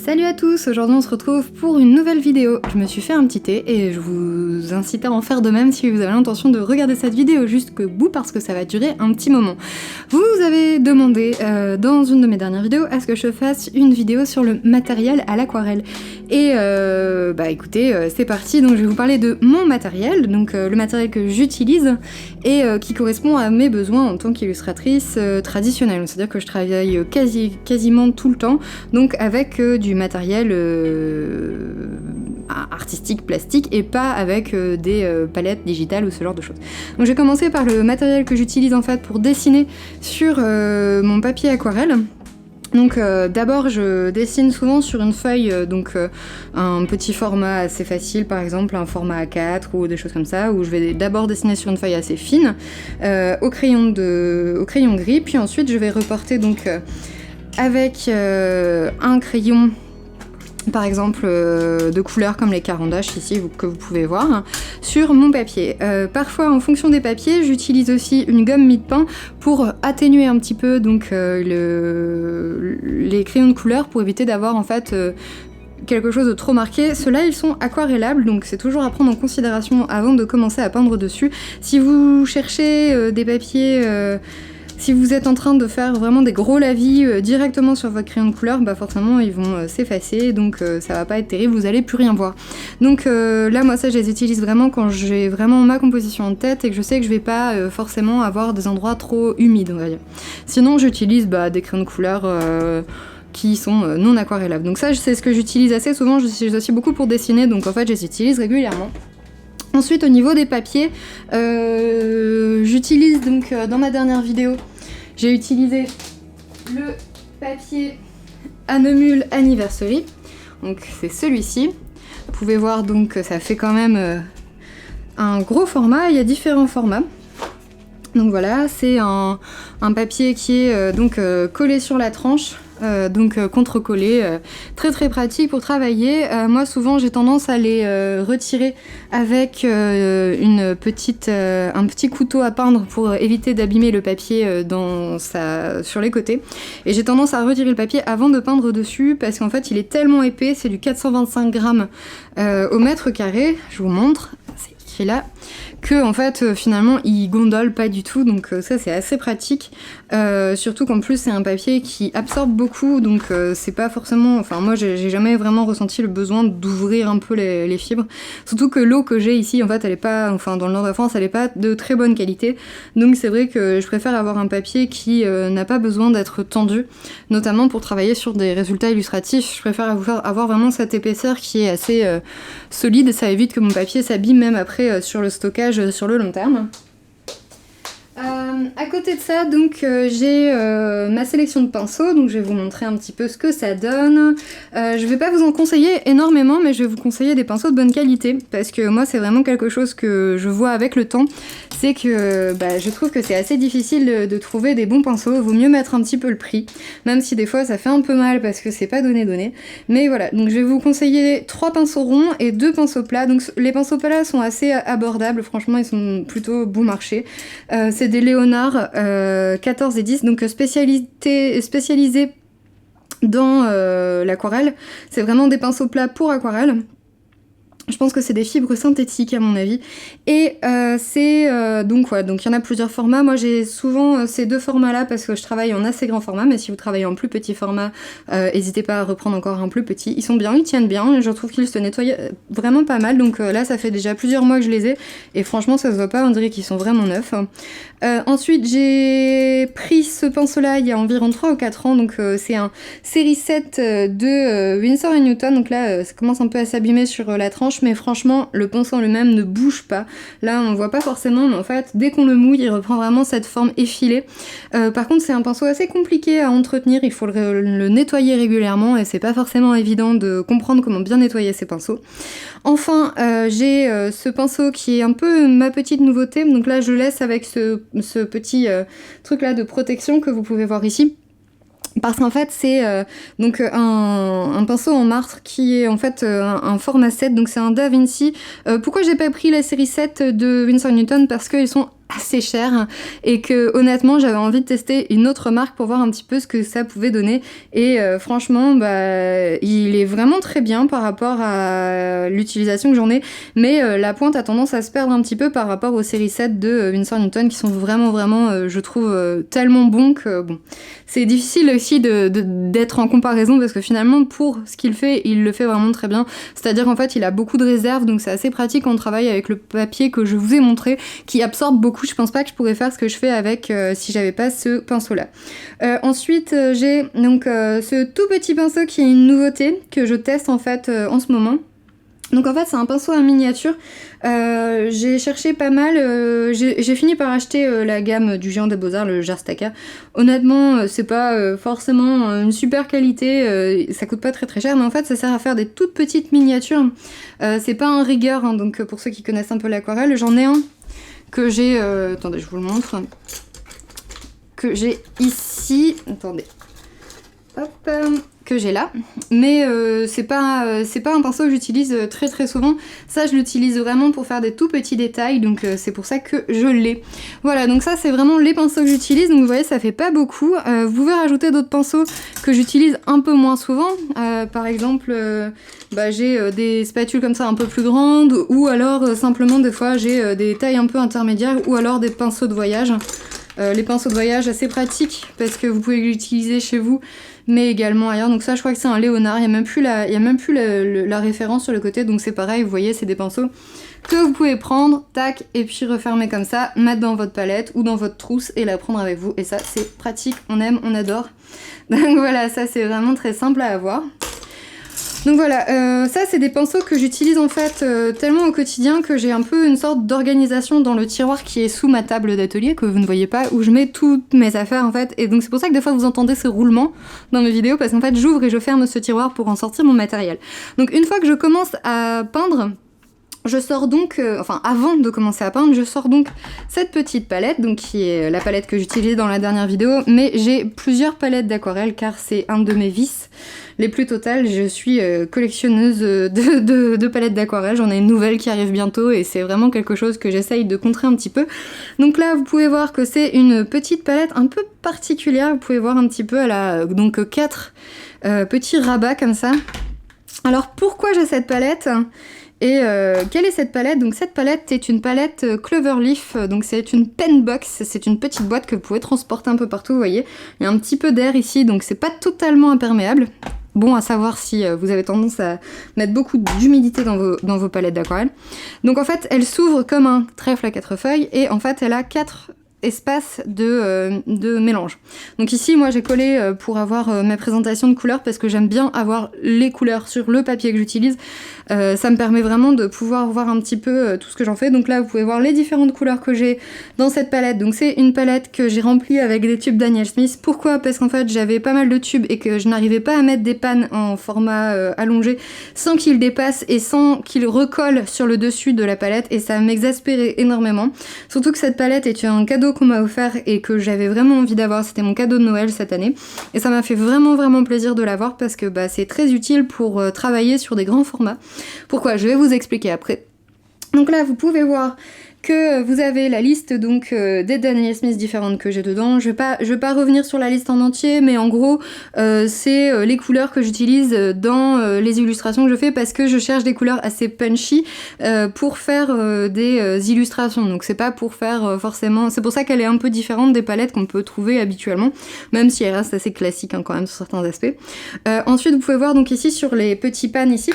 Salut à tous, aujourd'hui on se retrouve pour une nouvelle vidéo. Je me suis fait un petit thé et je vous incite à en faire de même si vous avez l'intention de regarder cette vidéo jusqu'au bout parce que ça va durer un petit moment. Vous avez demandé dans une de mes dernières vidéos à ce que je fasse une vidéo sur le matériel à l'aquarelle. Et écoutez, c'est parti, donc je vais vous parler de mon matériel, donc le matériel que j'utilise et qui correspond à mes besoins en tant qu'illustratrice traditionnelle. C'est-à-dire que je travaille quasiment tout le temps, donc avec du matériel artistique, plastique, et pas avec des palettes digitales ou ce genre de choses. Donc je vais commencer par le matériel que j'utilise en fait pour dessiner sur mon papier aquarelle. Donc d'abord je dessine souvent sur une feuille, un petit format assez facile, par exemple un format A4 ou des choses comme ça, où je vais d'abord dessiner sur une feuille assez fine, au crayon gris, puis ensuite je vais reporter donc avec un crayon par exemple de couleurs comme les carandaches ici que vous pouvez voir sur mon papier. Parfois en fonction des papiers j'utilise aussi une gomme mie-de-pain pour atténuer un petit peu donc les crayons de couleur pour éviter d'avoir en fait quelque chose de trop marqué. Ceux-là ils sont aquarellables, donc c'est toujours à prendre en considération avant de commencer à peindre dessus. Si vous cherchez des papiers si vous êtes en train de faire vraiment des gros lavis directement sur votre crayon de couleur, bah forcément ils vont s'effacer, donc ça va pas être terrible, vous allez plus rien voir. Donc là moi ça je les utilise vraiment quand j'ai vraiment ma composition en tête et que je sais que je vais pas forcément avoir des endroits trop humides, on va dire. Sinon j'utilise des crayons de couleur qui sont non aquarellables. Donc ça c'est ce que j'utilise assez souvent, j'utilise aussi beaucoup pour dessiner, donc en fait je les utilise régulièrement. Ensuite au niveau des papiers, j'utilise donc dans ma dernière vidéo, j'ai utilisé le papier Hanemühle Anniversary, donc c'est celui-ci. Vous pouvez voir donc que ça fait quand même un gros format, il y a différents formats. Donc voilà, c'est un papier qui est collé sur la tranche. Contre-collé, très pratique pour travailler. Moi souvent j'ai tendance à les retirer avec un petit couteau à peindre pour éviter d'abîmer le papier sur les côtés. Et j'ai tendance à retirer le papier avant de peindre dessus parce qu'en fait il est tellement épais, c'est du 425 grammes au mètre carré, je vous montre, c'est écrit là, que en fait finalement il gondole pas du tout, donc ça c'est assez pratique, surtout qu'en plus c'est un papier qui absorbe beaucoup, donc c'est pas forcément, enfin moi j'ai jamais vraiment ressenti le besoin d'ouvrir un peu les fibres, surtout que l'eau que j'ai ici en fait elle est pas, enfin dans le nord de la France elle est pas de très bonne qualité, donc c'est vrai que je préfère avoir un papier qui n'a pas besoin d'être tendu, notamment pour travailler sur des résultats illustratifs. Je préfère avoir vraiment cette épaisseur qui est assez solide, et ça évite que mon papier s'abîme même après sur le stockage sur le long terme. À côté de ça, donc j'ai ma sélection de pinceaux, donc je vais vous montrer un petit peu ce que ça donne. Je vais pas vous en conseiller énormément, mais je vais vous conseiller des pinceaux de bonne qualité, parce que moi c'est vraiment quelque chose que je vois avec le temps, c'est que je trouve que c'est assez difficile de trouver des bons pinceaux, vaut mieux mettre un petit peu le prix, même si des fois ça fait un peu mal parce que c'est pas donné, mais voilà, donc je vais vous conseiller 3 pinceaux ronds et 2 pinceaux plats. Donc les pinceaux plats sont assez abordables, franchement ils sont plutôt bon marché, c'est des Léonard 14 et 10, donc spécialisés dans l'aquarelle. C'est vraiment des pinceaux plats pour aquarelle. Je pense que c'est des fibres synthétiques à mon avis. Et donc il y en a plusieurs formats. Moi j'ai souvent ces 2 formats là parce que je travaille en assez grand format, mais si vous travaillez en plus petit format, n'hésitez pas à reprendre encore un plus petit. Ils sont bien, ils tiennent bien, je trouve qu'ils se nettoient vraiment pas mal. Donc là ça fait déjà plusieurs mois que je les ai et franchement ça se voit pas, on dirait qu'ils sont vraiment neufs. Ensuite j'ai pris ce pinceau là il y a environ 3 ou 4 ans, donc c'est un série 7 de Winsor & Newton. Donc là ça commence un peu à s'abîmer sur la tranche, mais franchement le pinceau en lui-même ne bouge pas. Là on voit pas forcément, mais en fait dès qu'on le mouille il reprend vraiment cette forme effilée. Par contre c'est un pinceau assez compliqué à entretenir, il faut le nettoyer régulièrement et c'est pas forcément évident de comprendre comment bien nettoyer ces pinceaux. Enfin j'ai ce pinceau qui est un peu ma petite nouveauté, donc là je laisse avec ce petit truc là de protection que vous pouvez voir ici. Parce qu'en fait c'est un pinceau en martre qui est en fait un format 7, donc c'est un Da Vinci. Pourquoi j'ai pas pris la série 7 de Winsor & Newton? Parce qu'ils sont assez cher et que honnêtement j'avais envie de tester une autre marque pour voir un petit peu ce que ça pouvait donner et franchement il est vraiment très bien par rapport à l'utilisation que j'en ai, mais la pointe a tendance à se perdre un petit peu par rapport aux séries 7 de Winsor Newton qui sont vraiment je trouve tellement bons que bon, c'est difficile aussi d'être en comparaison parce que finalement pour ce qu'il fait il le fait vraiment très bien, c'est-à-dire qu'en fait il a beaucoup de réserves donc c'est assez pratique quand on travaille avec le papier que je vous ai montré qui absorbe beaucoup. Je pense pas que je pourrais faire ce que je fais avec si j'avais pas ce pinceau là. Ensuite j'ai donc ce tout petit pinceau qui est une nouveauté que je teste en fait en ce moment. Donc en fait c'est un pinceau en miniature, j'ai cherché pas mal, j'ai fini par acheter la gamme du Géant des Beaux-Arts, le Jarstaka. Honnêtement c'est pas forcément une super qualité, ça coûte pas très cher mais en fait ça sert à faire des toutes petites miniatures, c'est pas un rigueur hein, donc pour ceux qui connaissent un peu l'aquarelle, j'en ai un que j'ai, attendez je vous le montre, que j'ai ici, attendez, hop, que j'ai là, mais c'est pas un pinceau que j'utilise très souvent, ça je l'utilise vraiment pour faire des tout petits détails, donc c'est pour ça que je l'ai. Voilà, donc ça c'est vraiment les pinceaux que j'utilise, donc vous voyez ça fait pas beaucoup, vous pouvez rajouter d'autres pinceaux que j'utilise un peu moins souvent, par exemple j'ai des spatules comme ça un peu plus grandes, ou alors simplement des fois j'ai des tailles un peu intermédiaires, ou alors des pinceaux de voyage. Les pinceaux de voyage assez pratiques parce que vous pouvez l'utiliser chez vous mais également ailleurs, donc ça je crois que c'est un Léonard, il n'y a même plus la référence sur le côté, donc c'est pareil, vous voyez c'est des pinceaux que vous pouvez prendre, tac, et puis refermer comme ça, mettre dans votre palette ou dans votre trousse et la prendre avec vous, et ça c'est pratique, on aime, on adore. Donc voilà, ça c'est vraiment très simple à avoir. Donc voilà, ça c'est des pinceaux que j'utilise en fait tellement au quotidien que j'ai un peu une sorte d'organisation dans le tiroir qui est sous ma table d'atelier, que vous ne voyez pas, où je mets toutes mes affaires en fait, et donc c'est pour ça que des fois vous entendez ce roulement dans mes vidéos, parce qu'en fait j'ouvre et je ferme ce tiroir pour en sortir mon matériel. Donc une fois que je commence à peindre, je sors donc, avant de commencer à peindre, je sors donc cette petite palette, donc qui est la palette que j'utilisais dans la dernière vidéo, mais j'ai plusieurs palettes d'aquarelle car c'est un de mes vices les plus totales. Je suis collectionneuse de palettes d'aquarelle, j'en ai une nouvelle qui arrive bientôt et c'est vraiment quelque chose que j'essaye de contrer un petit peu. Donc là vous pouvez voir que c'est une petite palette un peu particulière, vous pouvez voir un petit peu, elle a donc 4 petits rabats comme ça. Alors pourquoi j'ai cette palette ? Et quelle est cette palette ? Donc cette palette est une palette Cloverleaf, donc c'est une pen box, c'est une petite boîte que vous pouvez transporter un peu partout, vous voyez. Il y a un petit peu d'air ici, donc c'est pas totalement imperméable. Bon à savoir si vous avez tendance à mettre beaucoup d'humidité dans vos palettes d'aquarelle. Donc en fait, elle s'ouvre comme un trèfle à 4 feuilles, et en fait elle a 4 espace de mélange. Donc ici moi j'ai collé pour avoir ma présentation de couleurs parce que j'aime bien avoir les couleurs sur le papier que j'utilise, ça me permet vraiment de pouvoir voir un petit peu tout ce que j'en fais. Donc là vous pouvez voir les différentes couleurs que j'ai dans cette palette. Donc c'est une palette que j'ai remplie avec des tubes Daniel Smith. Pourquoi ? Parce qu'en fait j'avais pas mal de tubes et que je n'arrivais pas à mettre des pannes en format allongé sans qu'ils dépassent et sans qu'ils recollent sur le dessus de la palette, et ça m'exaspérait énormément. Surtout que cette palette est un cadeau qu'on m'a offert et que j'avais vraiment envie d'avoir, c'était mon cadeau de Noël cette année, et ça m'a fait vraiment plaisir de l'avoir parce que c'est très utile pour travailler sur des grands formats. Pourquoi ? Je vais vous expliquer après. Donc là vous pouvez voir que vous avez la liste donc des Daniel Smith différentes que j'ai dedans. Je vais pas revenir sur la liste en entier, mais en gros c'est les couleurs que j'utilise dans les illustrations que je fais, parce que je cherche des couleurs assez punchy pour faire des illustrations. Donc c'est pas pour faire forcément, c'est pour ça qu'elle est un peu différente des palettes qu'on peut trouver habituellement, même si elle reste assez classique quand même sur certains aspects. Ensuite vous pouvez voir donc ici sur les petits pans ici.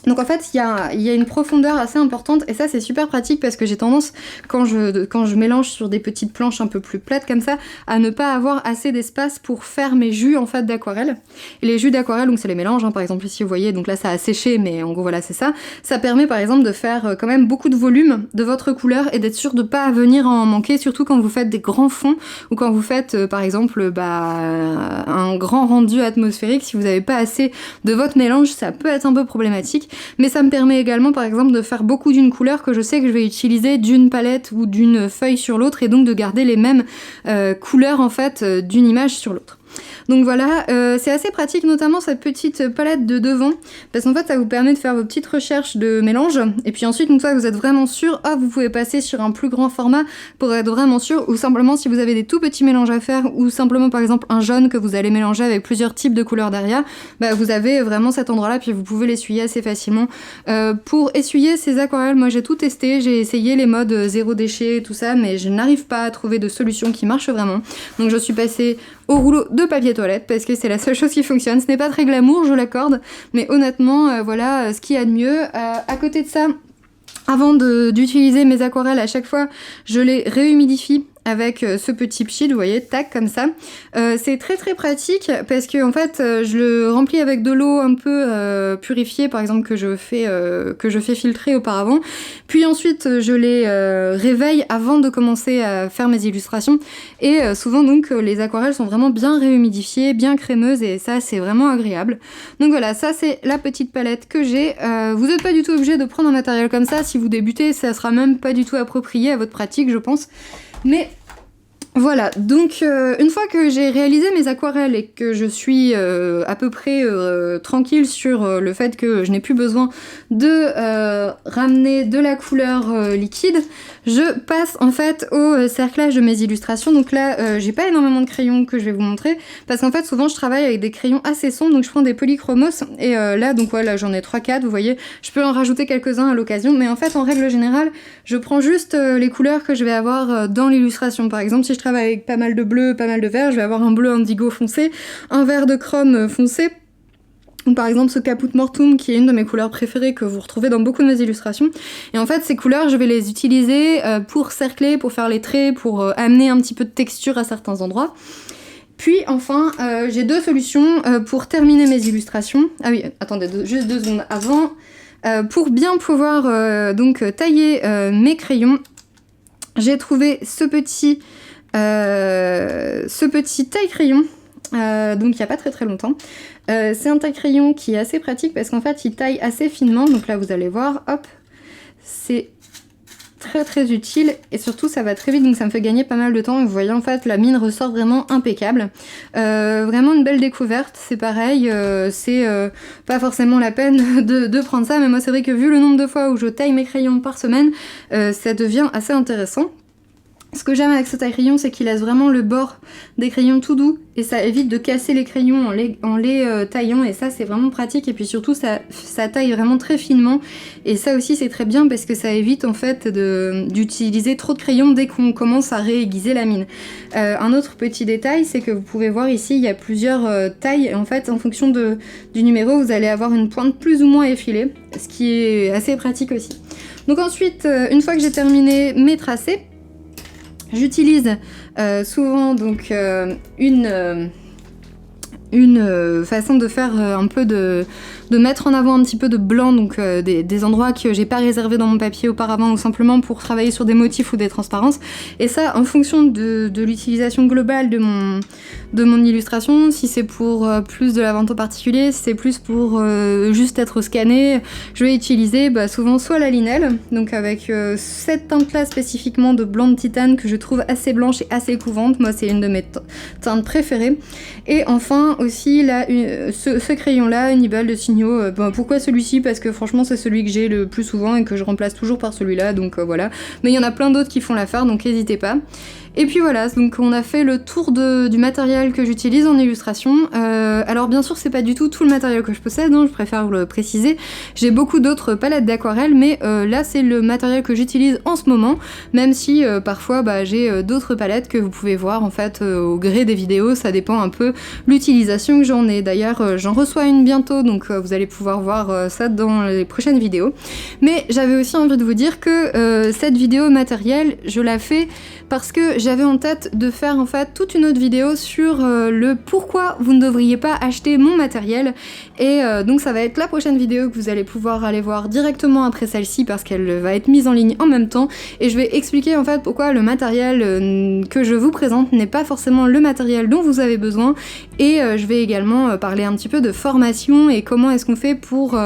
Donc en fait il y a une profondeur assez importante, et ça c'est super pratique parce que j'ai tendance quand je mélange sur des petites planches un peu plus plates comme ça à ne pas avoir assez d'espace pour faire mes jus en fait d'aquarelle. Et les jus d'aquarelle donc c'est les mélanges hein. Par exemple ici vous voyez, donc là ça a séché mais en gros voilà c'est ça. Ça permet par exemple de faire quand même beaucoup de volume de votre couleur et d'être sûr de pas venir en manquer, surtout quand vous faites des grands fonds ou quand vous faites par exemple un grand rendu atmosphérique. Si vous n'avez pas assez de votre mélange ça peut être un peu problématique. Mais ça me permet également par exemple de faire beaucoup d'une couleur que je sais que je vais utiliser d'une palette ou d'une feuille sur l'autre, et donc de garder les mêmes couleurs en fait d'une image sur l'autre. Donc voilà, c'est assez pratique, notamment cette petite palette de devant, parce qu'en fait ça vous permet de faire vos petites recherches de mélange, et puis ensuite une fois que vous êtes vraiment sûr, vous pouvez passer sur un plus grand format pour être vraiment sûr, ou simplement si vous avez des tout petits mélanges à faire, ou simplement par exemple un jaune que vous allez mélanger avec plusieurs types de couleurs derrière, vous avez vraiment cet endroit là, puis vous pouvez l'essuyer assez facilement. Pour essuyer ces aquarelles, moi j'ai tout testé, j'ai essayé les modes zéro déchet et tout ça, mais je n'arrive pas à trouver de solution qui marche vraiment, donc je suis passée au rouleau de papier toilette parce que c'est la seule chose qui fonctionne. Ce n'est pas très glamour, je l'accorde, mais honnêtement, voilà ce qu'il y a de mieux. À côté de ça, avant d'utiliser mes aquarelles, à chaque fois, je les réhumidifie avec ce petit pchit, vous voyez, tac, comme ça. C'est très très pratique parce que en fait, je le remplis avec de l'eau un peu purifiée, par exemple, que je fais filtrer auparavant. Puis ensuite, je les réveille avant de commencer à faire mes illustrations. Et souvent, donc, les aquarelles sont vraiment bien réhumidifiées, bien crémeuses, et ça, c'est vraiment agréable. Donc voilà, ça, c'est la petite palette que j'ai. Vous n'êtes pas du tout obligé de prendre un matériel comme ça. Si vous débutez, ça sera même pas du tout approprié à votre pratique, je pense. Mais voilà, donc une fois que j'ai réalisé mes aquarelles et que je suis à peu près tranquille sur le fait que je n'ai plus besoin de ramener de la couleur liquide, je passe en fait au cerclage de mes illustrations. Donc là, j'ai pas énormément de crayons que je vais vous montrer, parce qu'en fait souvent je travaille avec des crayons assez sombres, donc je prends des polychromos, et là donc voilà, j'en ai 3-4, vous voyez, je peux en rajouter quelques-uns à l'occasion, mais en fait en règle générale, je prends juste les couleurs que je vais avoir dans l'illustration. Par exemple, si je travaille avec pas mal de bleu, pas mal de vert, je vais avoir un bleu indigo foncé, un vert de chrome foncé, ou par exemple ce Caput Mortuum qui est une de mes couleurs préférées que vous retrouvez dans beaucoup de mes illustrations. Et en fait ces couleurs je vais les utiliser pour cercler, pour faire les traits, pour amener un petit peu de texture à certains endroits. Puis enfin j'ai deux solutions pour terminer mes illustrations. Ah oui, attendez, juste 2 secondes avant. Pour bien pouvoir donc tailler mes crayons, j'ai trouvé ce petit taille-crayon, donc il n'y a pas très très longtemps. C'est un taille-crayon qui est assez pratique parce qu'en fait il taille assez finement, donc là vous allez voir, hop, c'est très très utile, et surtout ça va très vite, donc ça me fait gagner pas mal de temps. Vous voyez en fait la mine ressort vraiment impeccable. Vraiment une belle découverte, c'est pareil, c'est pas forcément la peine de prendre ça, mais moi c'est vrai que vu le nombre de fois où je taille mes crayons par semaine, ça devient assez intéressant. Ce que j'aime avec ce taille-crayon, c'est qu'il laisse vraiment le bord des crayons tout doux, et ça évite de casser les crayons en les taillant, et ça c'est vraiment pratique. Et puis surtout ça taille vraiment très finement, et ça aussi c'est très bien parce que ça évite en fait d'utiliser trop de crayons dès qu'on commence à réaiguiser la mine. Un autre petit détail, c'est que vous pouvez voir ici il y a plusieurs tailles, et en fait en fonction du numéro vous allez avoir une pointe plus ou moins effilée, ce qui est assez pratique aussi. Donc ensuite, une fois que j'ai terminé mes tracés, j'utilise souvent donc une façon de faire un peu de mettre en avant un petit peu de blanc, donc des endroits que j'ai pas réservés dans mon papier auparavant, ou simplement pour travailler sur des motifs ou des transparences. Et ça, en fonction de l'utilisation globale de mon illustration, si c'est pour plus de la vente au particulier, si c'est plus pour juste être scanné, je vais utiliser souvent soit la Linel, donc avec cette teinte-là spécifiquement de blanc de titane que je trouve assez blanche et assez couvante. Moi, c'est une de mes teintes préférées. Et enfin aussi là, ce crayon-là, Uniball de Signo. Pourquoi celui-ci? Parce que franchement c'est celui que j'ai le plus souvent et que je remplace toujours par celui-là, donc voilà. Mais il y en a plein d'autres qui font l'affaire, donc n'hésitez pas. Et puis voilà, donc on a fait le tour du matériel que j'utilise en illustration. Alors bien sûr c'est pas du tout le matériel que je possède, hein, je préfère le préciser. J'ai beaucoup d'autres palettes d'aquarelle, mais là c'est le matériel que j'utilise en ce moment, même si parfois j'ai d'autres palettes que vous pouvez voir en fait au gré des vidéos, ça dépend un peu l'utilisation que j'en ai. D'ailleurs j'en reçois une bientôt, donc vous allez pouvoir voir ça dans les prochaines vidéos. Mais j'avais aussi envie de vous dire que cette vidéo matériel, je la fais parce que j'avais en tête de faire en fait toute une autre vidéo sur le pourquoi vous ne devriez pas acheter mon matériel, et donc ça va être la prochaine vidéo que vous allez pouvoir aller voir directement après celle-ci, parce qu'elle va être mise en ligne en même temps, et je vais expliquer en fait pourquoi le matériel que je vous présente n'est pas forcément le matériel dont vous avez besoin, et je vais également parler un petit peu de formation et comment est-ce qu'on fait pour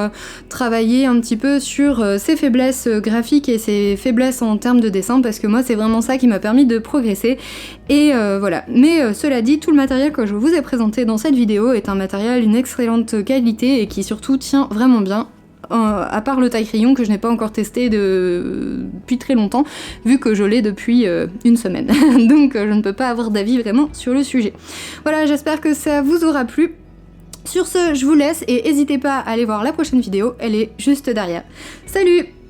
travailler un petit peu sur ses faiblesses graphiques et ses faiblesses en termes de dessin, parce que moi c'est vraiment ça qui m'a permis de progresser progresser. Et voilà. Mais cela dit, tout le matériel que je vous ai présenté dans cette vidéo est un matériel d'une excellente qualité et qui surtout tient vraiment bien. À part le taille-crayon que je n'ai pas encore testé depuis très longtemps, vu que je l'ai depuis une semaine. Donc je ne peux pas avoir d'avis vraiment sur le sujet. Voilà, j'espère que ça vous aura plu. Sur ce, je vous laisse et n'hésitez pas à aller voir la prochaine vidéo, elle est juste derrière. Salut!